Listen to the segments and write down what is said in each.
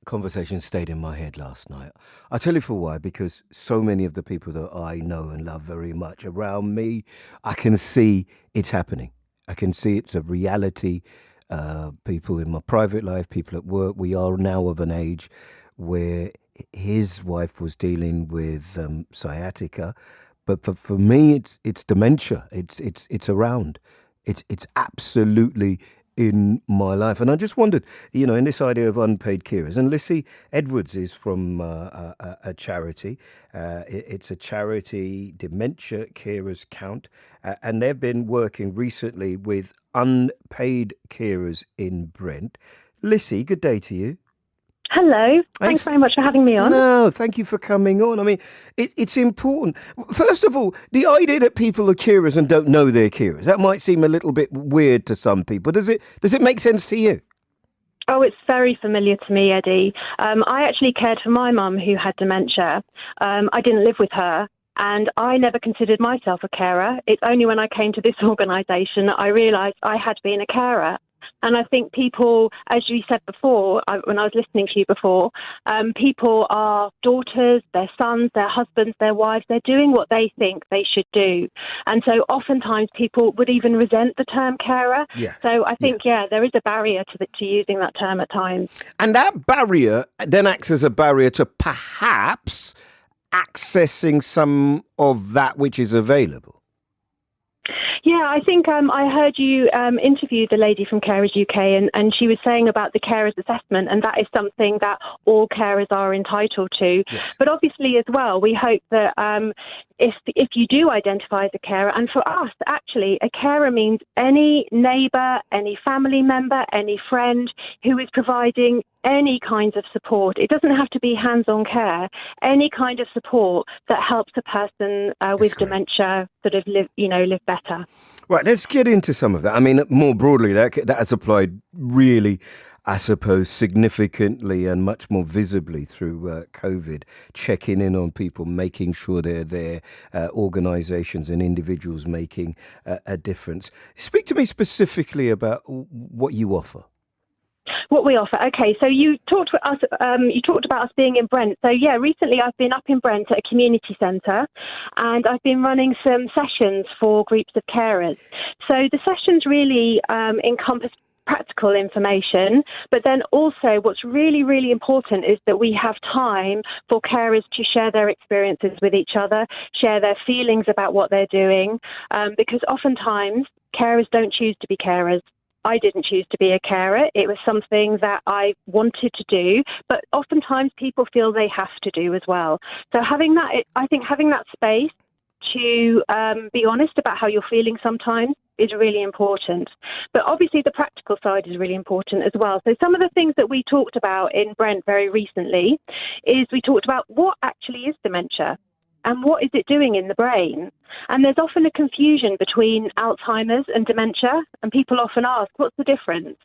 conversation stayed in my head last night. I'll tell you for why, because so many of the people that I know and love very much around me, I can see it's happening. I can see it's a reality. People in my private life, people at work, we are now of an age where his wife was dealing with sciatica, but for me, it's dementia. It's around. It's absolutely in my life. And I just wondered, in this idea of unpaid carers, and Lissy Edwards is from a charity. It's a charity, Dementia Carers Count, and they've been working recently with unpaid carers in Brent. Lissy, good day to you. Hello. Thanks very much for having me on. No, thank you for coming on. I mean, it's important. First of all, the idea that people are carers and don't know they're carers, that might seem a little bit weird to some people. Does it make sense to you? Oh, it's very familiar to me, Eddie. I actually cared for my mum who had dementia. I didn't live with her. And I never considered myself a carer. It's only when I came to this organisation that I realised I had been a carer. And I think people, as you said before, when I was listening to you before, people are daughters, their sons, their husbands, their wives. They're doing what they think they should do. And so oftentimes people would even resent the term carer. Yeah. So I think, there is a barrier to using that term at times. And that barrier then acts as a barrier to perhaps accessing some of that which is available. Yeah, I think I heard you interview the lady from Carers UK, and she was saying about the carers assessment, and that is something that all carers are entitled to. Yes. But obviously as well, we hope that if you do identify as a carer, and for us, actually, a carer means any neighbour, any family member, any friend who is providing any kinds of support. It doesn't have to be hands-on care. Any kind of support that helps a person with dementia sort of live better. Right, let's get into some of that. I mean, more broadly, that has applied really, I suppose, significantly and much more visibly through COVID, checking in on people, making sure they're there, organisations and individuals making a difference. Speak to me specifically about what you offer. What we offer. Okay, so you talked to us. You talked about us being in Brent. So yeah, recently I've been up in Brent at a community centre, and I've been running some sessions for groups of carers. So the sessions really encompass practical information, but then also what's really, really important is that we have time for carers to share their experiences with each other, share their feelings about what they're doing, because oftentimes carers don't choose to be carers. I didn't choose to be a carer. It was something that I wanted to do, but oftentimes people feel they have to do as well. So having that space to be honest about how you're feeling sometimes is really important. But obviously the practical side is really important as well. So some of the things that we talked about in Brent very recently is we talked about what actually is dementia. And what is it doing in the brain? And there's often a confusion between Alzheimer's and dementia, and people often ask, what's the difference?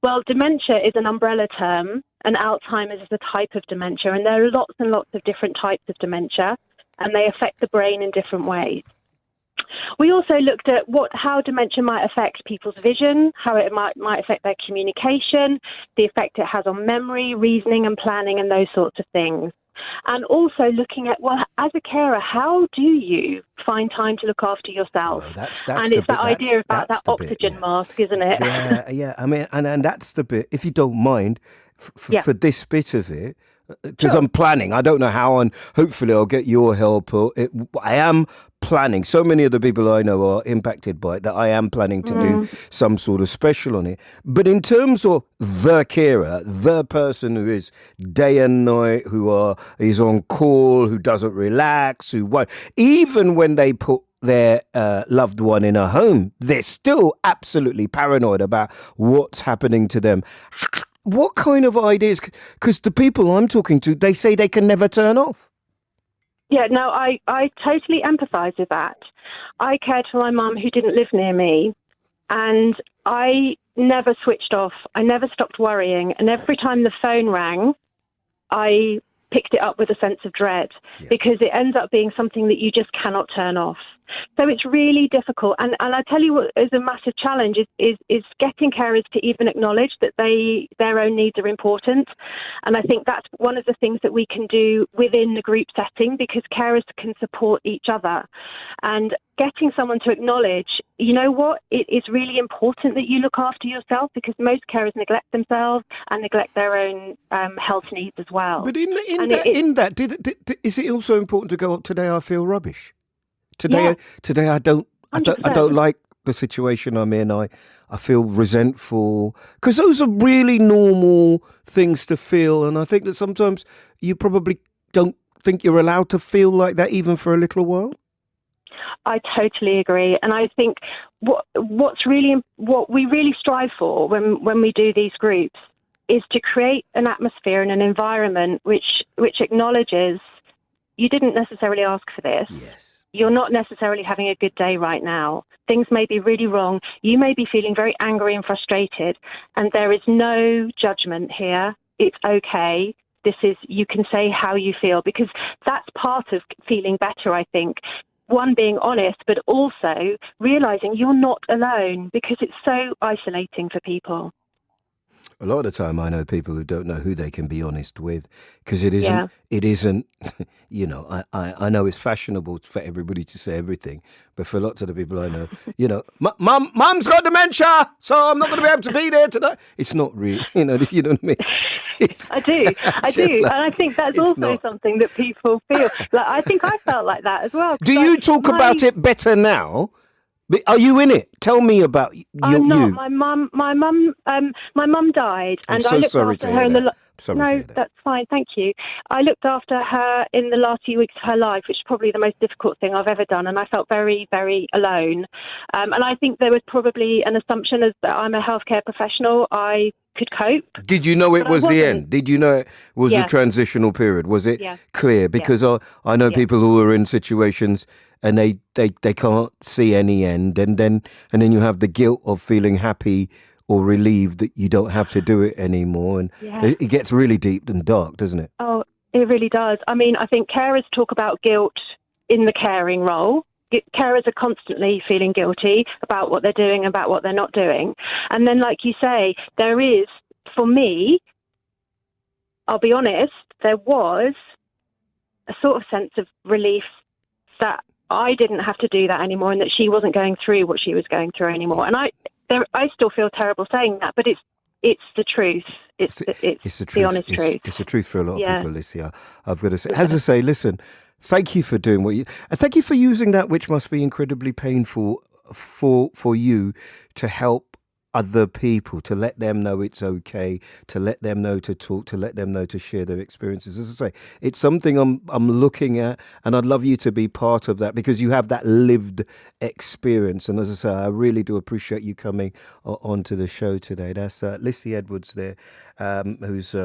Well, dementia is an umbrella term, and Alzheimer's is a type of dementia, and there are lots and lots of different types of dementia, and they affect the brain in different ways. We also looked at how dementia might affect people's vision, how it might affect their communication, the effect it has on memory, reasoning and planning, and those sorts of things. And also looking at, as a carer, how do you find time to look after yourself? Well, that's and it's that idea about that oxygen mask, isn't it? Yeah. I mean, and that's the bit, if you don't mind, for this bit of it, because I'm planning. I don't know how, and hopefully I'll get your help. I am planning. So many of the people I know are impacted by it that I am planning to do some sort of special on it. But in terms of the carer, the person who is day and night, is on call, who doesn't relax, who won't, even when they put their loved one in a home, they're still absolutely paranoid about what's happening to them. What kind of ideas? Because the people I'm talking to, they say they can never turn off. Yeah, no, I totally empathise with that. I cared for my mum who didn't live near me, and I never switched off. I never stopped worrying. And every time the phone rang, I picked it up with a sense of dread because it ends up being something that you just cannot turn off. So it's really difficult. And I tell you what is a massive challenge is getting carers to even acknowledge that their own needs are important. And I think that's one of the things that we can do within the group setting, because carers can support each other. And getting someone to acknowledge, you know what, it is really important that you look after yourself, because most carers neglect themselves and neglect their own health needs as well. But is it also important to go up, today I feel rubbish? Today I don't like the situation I'm in. I feel resentful, because those are really normal things to feel. And I think that sometimes you probably don't think you're allowed to feel like that even for a little while. I totally agree. And I think what we really strive for when we do these groups is to create an atmosphere and an environment which acknowledges you didn't necessarily ask for this. Yes. You're not necessarily having a good day right now. Things may be really wrong. You may be feeling very angry and frustrated, and there is no judgment here. It's okay. You can say how you feel, because that's part of feeling better, I think. One, being honest, but also realizing you're not alone, because it's so isolating for people. A lot of the time I know people who don't know who they can be honest with, because it isn't, you know, I know it's fashionable for everybody to say everything, but for lots of the people I know, you know, mum's got dementia, so I'm not going to be able to be there today. It's not real, you know what I mean? I do. And I think that's also something that people feel. Like, I think I felt like that as well. Do you talk about it better now? Are you in it? Tell me about you. I'm not. My mum died, and I looked after her in the. No, that's fine. Thank you. I looked after her in the last few weeks of her life, which is probably the most difficult thing I've ever done, and I felt very, very alone. And I think there was probably an assumption as that I'm a healthcare professional, I could cope. Did you know it was the end? Did you know it was a transitional period? Was it clear? Because I know people who are in situations and they can't see any end, and then you have the guilt of feeling happy or relieved that you don't have to do it anymore, and it gets really deep and dark, doesn't it? Oh, it really does. I mean, I think carers talk about guilt in the caring role. Carers are constantly feeling guilty about what they're doing, about what they're not doing. And then, like you say, there is, for me, I'll be honest, there was a sort of sense of relief that I didn't have to do that anymore, and that she wasn't going through what she was going through anymore. And I still feel terrible saying that, but it's the truth. It's the honest truth. It's the truth for a lot of people, Lissy. I've got to say, as I say, listen, thank you for doing and thank you for using that, which must be incredibly painful for you, to help other people, to let them know it's okay, to let them know to talk, to let them know to share their experiences. As I say, it's something I'm looking at, and I'd love you to be part of that, because you have that lived experience. And as I say, I really do appreciate you coming onto the show today. That's Lissy Edwards there, who's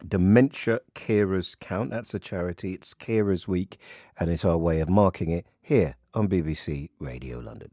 Dementia Carers Count. That's a charity. It's Carers Week, and it's our way of marking it here on BBC Radio London.